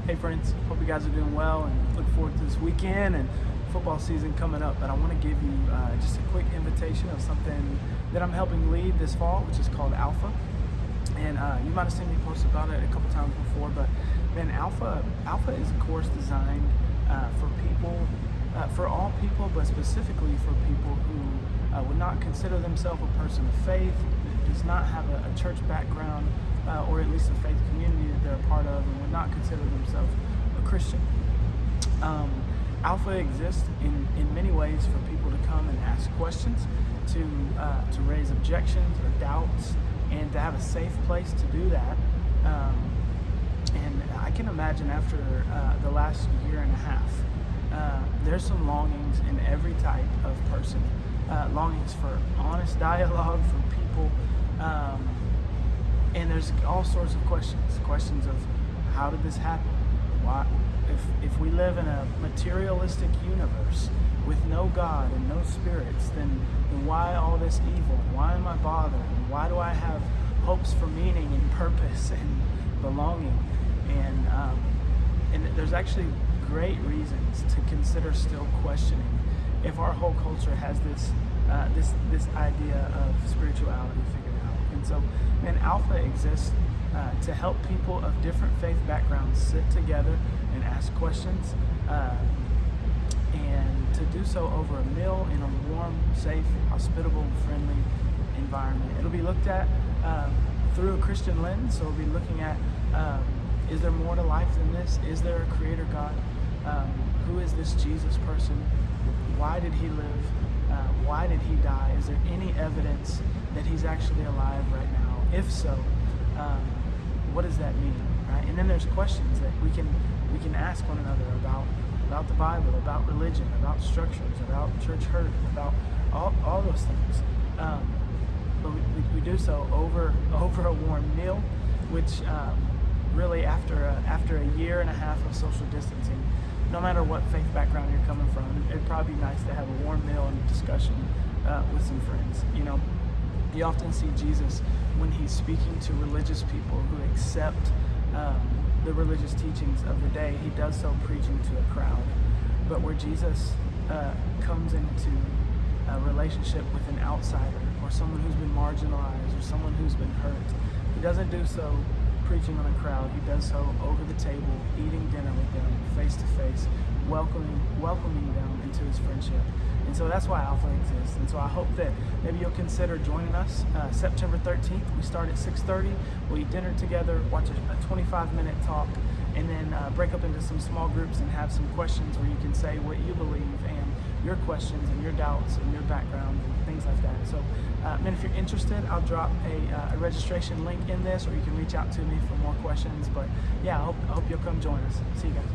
Hey friends, hope you guys are doing well and look forward to this weekend and football season coming up. But I want to give you just a quick invitation of something that I'm helping lead this fall, which is called Alpha. And you might have seen me post about it a couple times before, but man, Alpha is a course designed for people, for all people, but specifically for people who would not consider themselves a person of faith, does not have a church background, or at least a faith community that they're a part of, and would not consider themselves a Christian. Alpha exists in many ways for people to come and ask questions, to raise objections or doubts, and to have a safe place to do that. And I can imagine after the last year and a half, there's some longings in every type of person, longings for honest dialogue from people, and there's all sorts of questions of how did this happen? Why, if we live in a materialistic universe with no God and no spirits, then why all this evil? Why am I bothered? And why do I have hopes for meaning and purpose and belonging? And there's actually great reasons to consider still questioning if our whole culture has this idea of spirituality figured out. And so, man, Alpha exists to help people of different faith backgrounds sit together and ask questions, and to do so over a meal in a warm, safe, hospitable, friendly environment. It'll be looked at through a Christian lens, so we'll be looking at, is there more to life than this? Is there a creator God? Who is this Jesus person? Why did he live? Why did he die? Is there any evidence that he's actually alive right now? If so, what does that mean, right? And then there's questions that we can ask one another about the Bible, about religion, about structures, about church hurt, about all those things. But we do so over a warm meal, which really after a year and a half of social distancing, no matter what faith background you're coming from, it'd probably be nice to have a warm meal and discussion with some friends. You know, you often see Jesus when he's speaking to religious people who accept the religious teachings of the day. He does so preaching to a crowd. But where Jesus comes into a relationship with an outsider or someone who's been marginalized or someone who's been hurt, he doesn't do so preaching on a crowd. He does so over the table, eating dinner with them, face to face, welcoming them into his friendship. And so that's why Alpha exists. And so I hope that maybe you'll consider joining us September 13th. We start at 6:30. We'll eat dinner together, watch a 25-minute talk, and then break up into some small groups and have some questions where you can say what you believe and your questions and your doubts and your background and things like that. So, man, if you're interested, I'll drop a registration link in this, or you can reach out to me for more questions. But yeah, I hope you'll come join us. See you guys.